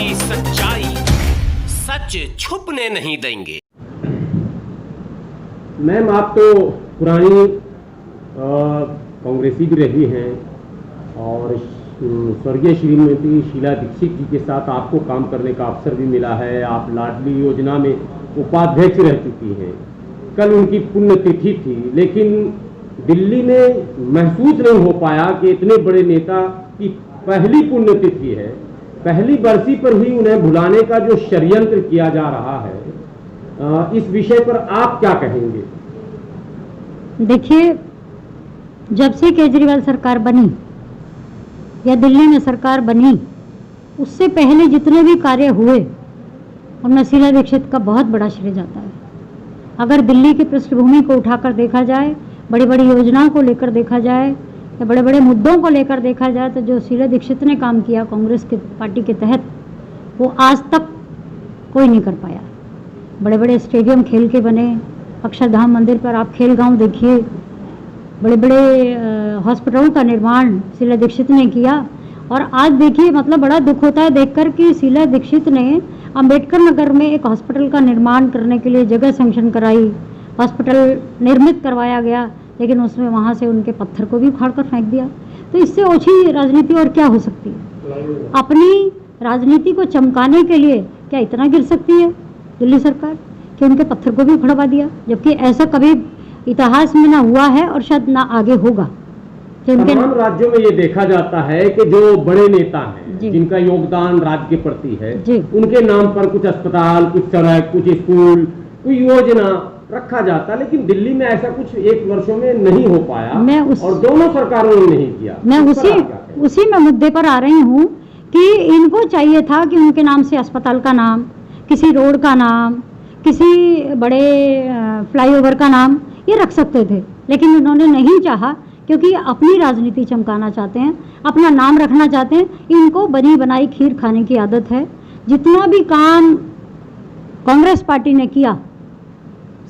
की सच्चाई, सच छुपने नहीं देंगे। मैम, आप तो पुरानी कांग्रेसी भी रही हैं और स्वर्गीय श्रीमती शीला दीक्षित जी के साथ आपको काम करने का अवसर भी मिला है। आप लाडली योजना में उपाध्यक्ष रह चुकी हैं। कल उनकी पुण्यतिथि थी, लेकिन दिल्ली में महसूस नहीं हो पाया कि इतने बड़े नेता की पहली पुण्यतिथि है, पहली बरसी पर ही उन्हें भुलाने का जो षड्यंत्र किया जा रहा है, इस विषय पर आप क्या कहेंगे? देखिए, जब से केजरीवाल सरकार बनी या दिल्ली में सरकार बनी, उससे पहले जितने भी कार्य हुए उनमें शीला दीक्षित का बहुत बड़ा श्रेय जाता है। अगर दिल्ली की पृष्ठभूमि को उठाकर देखा जाए, बड़ी बड़ी योजनाओं को लेकर देखा जाए या बड़े बड़े मुद्दों को लेकर देखा जाए, तो जो शीला दीक्षित ने काम किया कांग्रेस के पार्टी के तहत, वो आज तक कोई नहीं कर पाया। बड़े बड़े स्टेडियम खेल के बने, अक्षरधाम मंदिर पर आप खेल गांव देखिए, बड़े बड़े हॉस्पिटलों का निर्माण शीला दीक्षित ने किया। और आज देखिए, मतलब बड़ा दुख होता है देखकर कि शीला दीक्षित ने अंबेडकर नगर में एक हॉस्पिटल का निर्माण करने के लिए जगह सैंक्शन कराई, हॉस्पिटल निर्मित करवाया गया, लेकिन उसमें वहाँ से उनके पत्थर को भी उखाड़ कर फेंक दिया। तो इससे ओछी राजनीति और क्या हो सकती है? अपनी राजनीति को चमकाने के लिए क्या इतना गिर सकती है दिल्ली सरकार कि उनके पत्थर को भी उखड़वा दिया? जबकि ऐसा कभी इतिहास में ना हुआ है और शायद ना आगे होगा। तमाम राज्यों में ये देखा जाता है कि जो बड़े नेता हैं, जिनका योगदान राज्य के प्रति है, उनके नाम पर कुछ अस्पताल, कुछ सड़क, कुछ स्कूल, कोई योजना रखा जाता है, लेकिन दिल्ली में ऐसा कुछ एक वर्षों में नहीं हो पाया और दोनों सरकारों ने नहीं किया। मैं उसी में मुद्दे पर आ रही हूँ कि इनको चाहिए था कि उनके नाम से अस्पताल का नाम, किसी रोड का नाम, किसी बड़े फ्लाईओवर का नाम ये रख सकते थे, लेकिन उन्होंने नहीं चाहा, क्योंकि अपनी राजनीति चमकाना चाहते हैं, अपना नाम रखना चाहते हैं। इनको बनी बनाई खीर खाने की आदत है। जितना भी काम कांग्रेस पार्टी ने किया,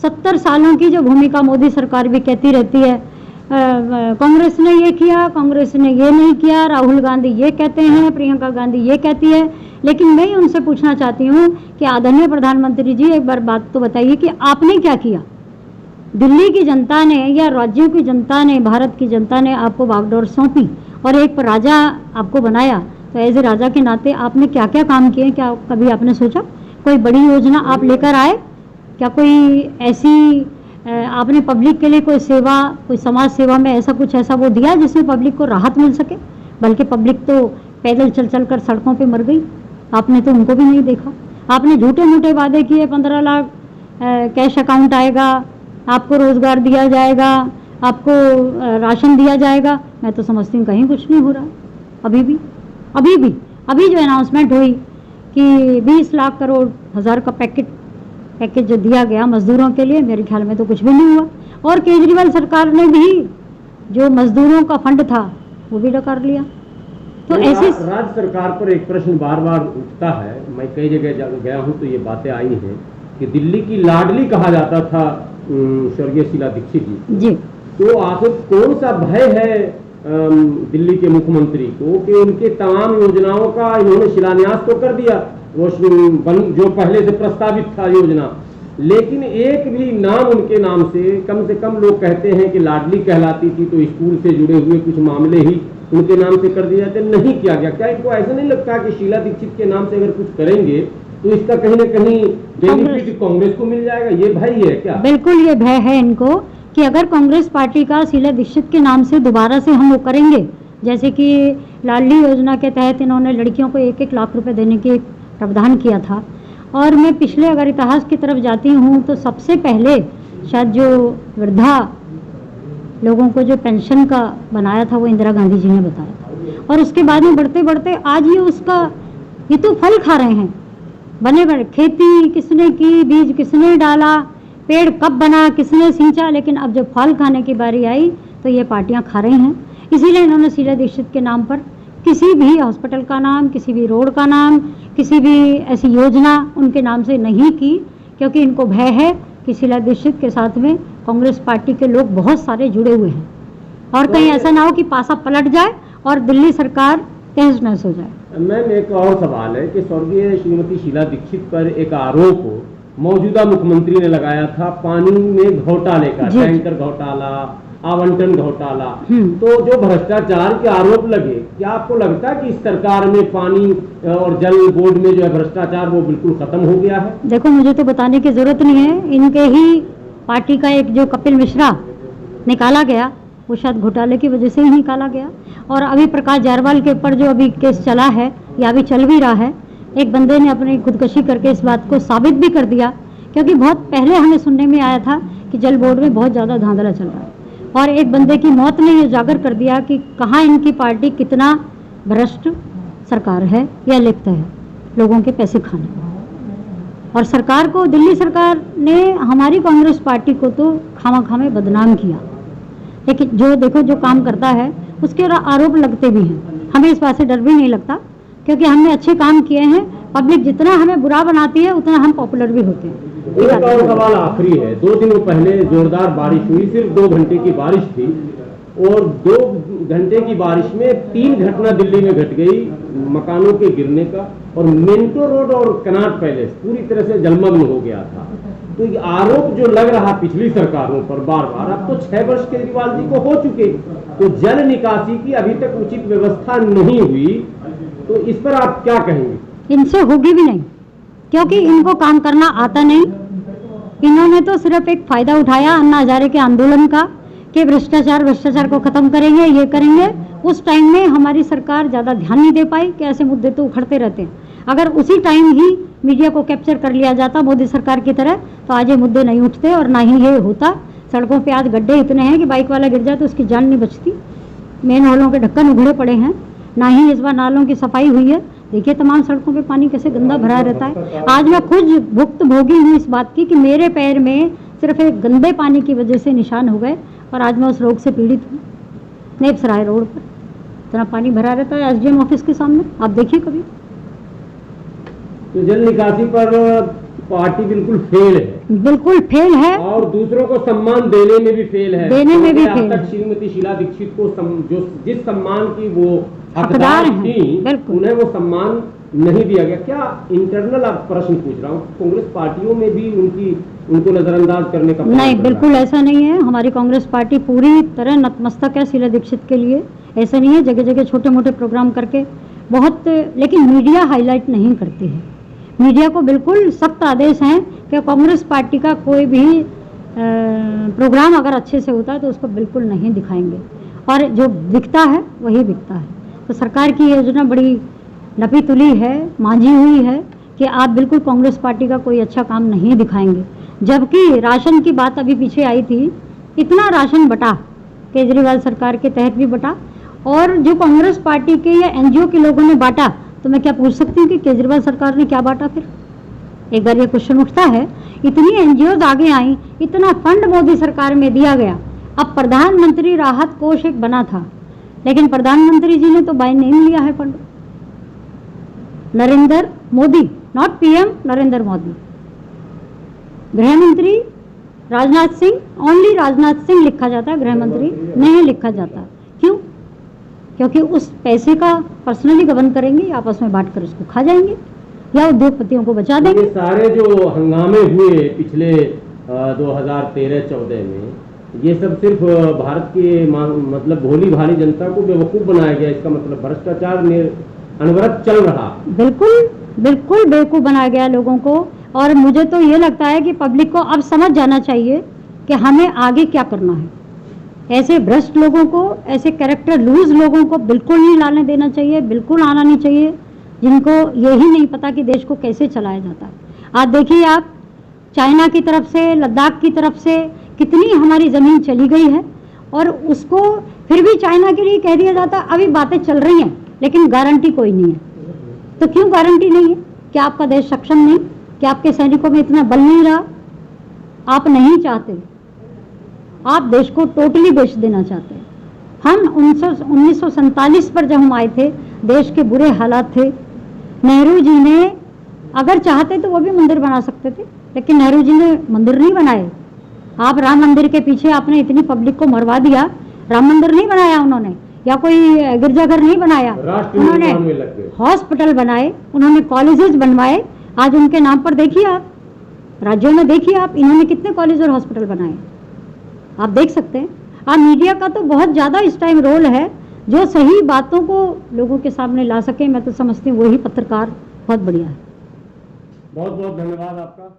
70 सालों की जो भूमिका मोदी सरकार भी कहती रहती है, कांग्रेस ने ये किया, कांग्रेस ने ये नहीं किया, राहुल गांधी ये कहते हैं, प्रियंका गांधी ये कहती है, लेकिन मैं उनसे पूछना चाहती हूँ कि आदरणीय प्रधानमंत्री जी, एक बार बात तो बताइए कि आपने क्या किया? दिल्ली की जनता ने या राज्यों की जनता ने, भारत की जनता ने आपको बागडोर सौंपी और एक राजा आपको बनाया, तो एज ए राजा के नाते आपने क्या क्या काम किए? क्या कभी आपने सोचा कोई बड़ी योजना आप लेकर आए? क्या कोई ऐसी आपने पब्लिक के लिए कोई सेवा, कोई समाज सेवा में ऐसा वो दिया जिसमें पब्लिक को राहत मिल सके? बल्कि पब्लिक तो पैदल चल कर सड़कों पे मर गई। आपने तो उनको भी नहीं देखा। आपने झूठे मूठे वादे किए, 15 लाख कैश अकाउंट आएगा, आपको रोजगार दिया जाएगा, आपको राशन दिया जाएगा। मैं तो समझती हूँ कहीं कुछ नहीं हो रहा। अभी जो अनाउंसमेंट हुई कि 20 लाख करोड़ हजार का पैकेज जो दिया गया मजदूरों के लिए, मेरे ख्याल में तो कुछ भी नहीं हुआ। और केजरीवाल सरकार ने भी जो मजदूरों का फंड था वो भी डकार लिया। तो ऐसे राज्य सरकार पर एक प्रश्न बार बार उठता है, मैं कई जगह गया हूँ तो ये बातें आई हैं कि दिल्ली की लाडली कहा जाता था स्वर्गीय शीला दीक्षित जी। तो आखिर कौन सा भय है दिल्ली के मुख्यमंत्री को कि उनके तमाम योजनाओं का इन्होंने शिलान्यास तो कर दिया, वो जो पहले से प्रस्तावित था योजना, लेकिन एक भी नाम उनके नाम से कम लोग कहते हैं कि लाडली कहलाती थी, तो स्कूल से जुड़े हुए कुछ मामले ही उनके नाम से कर दिए जाते, नहीं किया गया। क्या इनको ऐसा नहीं लगता कि शीला दीक्षित के नाम से अगर कुछ करेंगे तो इसका कहीं न कहीं बेनिफिट कांग्रेस को मिल जाएगा? ये भय है क्या? बिल्कुल ये भय है इनको कि अगर कांग्रेस पार्टी का शीला दीक्षित के नाम से दोबारा से हम वो करेंगे, जैसे कि लाडली योजना के तहत इन्होंने लड़कियों को 1-1 लाख रुपए देने के प्रावधान किया था। और मैं पिछले अगर इतिहास की तरफ जाती हूँ तो सबसे पहले शायद जो वृद्धा लोगों को जो पेंशन का बनाया था वो इंदिरा गांधी जी ने बताया था। और उसके बाद में बढ़ते बढ़ते आज ये तो फल खा रहे हैं। बने बड़े खेती किसने की, बीज किसने डाला, पेड़ कब बना, किसने सींचा, लेकिन अब जब फल खाने की बारी आई तो ये पार्टियां खा रही हैं। इसीलिए इन्होंने शीला दीक्षित के नाम पर किसी भी हॉस्पिटल का नाम, किसी भी रोड का नाम, किसी भी ऐसी योजना उनके नाम से नहीं की, क्योंकि इनको भय है कि शीला दीक्षित के साथ में कांग्रेस पार्टी के लोग बहुत सारे जुड़े हुए हैं और कहीं ऐसा ना हो कि पासा पलट जाए और दिल्ली सरकार तहस नहस हो जाए। मैम एक और सवाल है कि स्वर्गीय श्रीमती शीला दीक्षित पर एक आरोप मौजूदा मुख्यमंत्री ने लगाया था पानी में घोटाले का, टैंकर घोटाला, आवंटन घोटाला। तो जो भ्रष्टाचार के आरोप लगे, क्या आपको लगता है कि इस सरकार में पानी और जल बोर्ड में जो है भ्रष्टाचार वो बिल्कुल खत्म हो गया है? देखो, मुझे तो बताने की जरूरत नहीं है, इनके ही पार्टी का एक जो कपिल मिश्रा निकाला गया वो शायद घोटाले की वजह से ही निकाला गया। और अभी प्रकाश जायसवाल के ऊपर जो अभी केस चला है या अभी चल भी रहा है, एक बंदे ने अपनी खुदकशी करके इस बात को साबित भी कर दिया, क्योंकि बहुत पहले हमें सुनने में आया था कि जल बोर्ड में बहुत ज़्यादा धांधला चल रहा है, और एक बंदे की मौत ने ये उजागर कर दिया कि कहाँ इनकी पार्टी कितना भ्रष्ट सरकार है या लिप्त है लोगों के पैसे खाने में। और सरकार को, दिल्ली सरकार ने हमारी कांग्रेस पार्टी को तो खामा में बदनाम किया, लेकिन जो देखो जो काम करता है उसके आरोप लगते भी हैं। हमें इस बात से डर भी नहीं लगता, क्योंकि हमने अच्छे काम किए हैं। पब्लिक जितना हमें बुरा बनाती है उतना हम पॉपुलर भी होते हैं। एक और सवाल आखिरी है। 2 दिनों पहले जोरदार बारिश हुई, सिर्फ 2 घंटे की बारिश थी, और 2 घंटे की बारिश में 3 घटना दिल्ली में घट गई, मकानों के गिरने का, और मिंटो रोड और कनॉट पैलेस पूरी तरह से जलमग्न हो गया था। तो ये आरोप जो लग रहा पिछली सरकारों पर बार बार, अब तो 6 वर्ष केजरीवाल जी को हो चुके, तो जल निकासी की अभी तक उचित व्यवस्था नहीं हुई, तो इस पर आप क्या कहेंगे? इनसे होगी भी नहीं, क्योंकि इनको काम करना आता नहीं। इन्होंने तो सिर्फ एक फायदा उठाया अन्ना हजारे के आंदोलन का कि भ्रष्टाचार को खत्म करेंगे, ये करेंगे। उस टाइम में हमारी सरकार ज़्यादा ध्यान नहीं दे पाई कि ऐसे मुद्दे तो उखड़ते रहते हैं। अगर उसी टाइम ही मीडिया को कैप्चर कर लिया जाता मोदी सरकार की तरह, तो आज ये मुद्दे नहीं उठते और ना ही ये होता। सड़कों पे आज गड्ढे इतने हैं कि बाइक वाला गिर जाए तो उसकी जान नहीं बचती। मेन होलों के ढक्कन उघड़े पड़े हैं, ना ही इस बार नालों की सफाई हुई है। देखिए तमाम सड़कों पे पानी कैसे गंदा भरा रहता है। आज मैं खुद भुक्तभोगी हूँ इस बात की कि मेरे पैर में सिर्फ एक गंदे पानी की वजह से निशान हो गए, और आज मैं उस रोग से पीड़ित हूँ। नेपसराय रोड पर इतना पानी भरा रहता है एसडीएम ऑफिस के सामने, आप देखिए कभी। तो जल निकासी पर पार्टी बिल्कुल फेल है, बिल्कुल फेल है, और दूसरों को सम्मान देने में भी फेल है। देने में भी फेल तक श्रीमती शीला दीक्षित को जो जिस सम्मान की वो हकदार थी, उन्हें वो सम्मान नहीं दिया गया। क्या इंटरनल आप प्रश्न पूछ रहा हूँ, कांग्रेस पार्टियों में भी उनको नजरअंदाज करने का? नहीं, बिल्कुल ऐसा नहीं है। हमारी कांग्रेस पार्टी पूरी तरह नतमस्तक है शीला दीक्षित के लिए। ऐसा नहीं है, जगह जगह छोटे मोटे प्रोग्राम करके बहुत, लेकिन मीडिया हाईलाइट नहीं करती है। मीडिया को बिल्कुल सख्त आदेश हैं कि कांग्रेस पार्टी का कोई भी प्रोग्राम अगर अच्छे से होता है तो उसको बिल्कुल नहीं दिखाएंगे, और जो दिखता है वही बिकता है। तो सरकार की योजना बड़ी नपी तुली है, मांझी हुई है कि आप बिल्कुल कांग्रेस पार्टी का कोई अच्छा काम नहीं दिखाएंगे। जबकि राशन की बात अभी पीछे आई थी, इतना राशन बटा, केजरीवाल सरकार के तहत भी बटा, और जो कांग्रेस पार्टी के या एनजीओ के लोगों ने बांटा, तो मैं क्या पूछ सकती हूँ कि केजरीवाल सरकार ने क्या बांटा? फिर एक बार ये क्वेश्चन उठता है। इतनी एनजीओ आगे आई, इतना फंड मोदी सरकार में दिया गया। अब प्रधानमंत्री राहत कोष एक बना था, लेकिन प्रधानमंत्री जी ने तो बाय नेम लिया है fund, Narendra Modi, not PM Narendra Modi. गृह मंत्री राजनाथ सिंह, ओनली राजनाथ सिंह लिखा जाता है, गृह मंत्री नहीं लिखा जाता। क्यों? क्योंकि उस पैसे का पर्सनली गवर्न करेंगे, आपस में बांटकर उसको खा जाएंगे या उद्योगपतियों को बचा देंगे। ये सारे जो हंगामे हुए पिछले 2013-14 में, ये सब सिर्फ भारत के मतलब भोली भाली जनता को बेवकूफ बनाया गया। इसका मतलब भ्रष्टाचार अनवरत चल रहा। बिल्कुल बिल्कुल बेवकूफ बनाया गया लोगों को। और मुझे तो ये लगता है कि पब्लिक को अब समझ जाना चाहिए कि हमें आगे क्या करना है। ऐसे भ्रष्ट लोगों को, ऐसे कैरेक्टर लूज लोगों को बिल्कुल नहीं लाने देना चाहिए, बिल्कुल आना नहीं चाहिए, जिनको यही नहीं पता कि देश को कैसे चलाया जाता है। आज देखिए आप, चाइना की तरफ से, लद्दाख की तरफ से कितनी हमारी ज़मीन चली गई है, और उसको फिर भी चाइना के लिए कह दिया जाता है अभी बातें चल रही हैं, लेकिन गारंटी कोई नहीं है। तो क्यों गारंटी नहीं है? क्या आपका देश सक्षम नहीं? क्या आपके सैनिकों में इतना बल नहीं रहा? आप नहीं चाहते, आप देश को टोटली बेच देना चाहते हैं। हम 1947 पर जब हम आए थे, देश के बुरे हालात थे। नेहरू जी ने अगर चाहते तो वो भी मंदिर बना सकते थे, लेकिन नेहरू जी ने मंदिर नहीं बनाए। आप राम मंदिर के पीछे आपने इतनी पब्लिक को मरवा दिया, राम मंदिर नहीं बनाया उन्होंने। या कोई गिरजाघर नहीं बनाया, राष्ट्र उन्होंने निर्माण में लग गए। हॉस्पिटल बनाए, उन्होंने कॉलेजेस बनवाए। आज उनके नाम पर देखिए आप, राज्यों में देखिए आप, इन्होंने कितने कॉलेज और हॉस्पिटल बनाए, आप देख सकते हैं। आप मीडिया का तो बहुत ज़्यादा इस टाइम रोल है, जो सही बातों को लोगों के सामने ला सके। मैं तो समझती हूँ वही पत्रकार बहुत बढ़िया है। बहुत बहुत धन्यवाद आपका।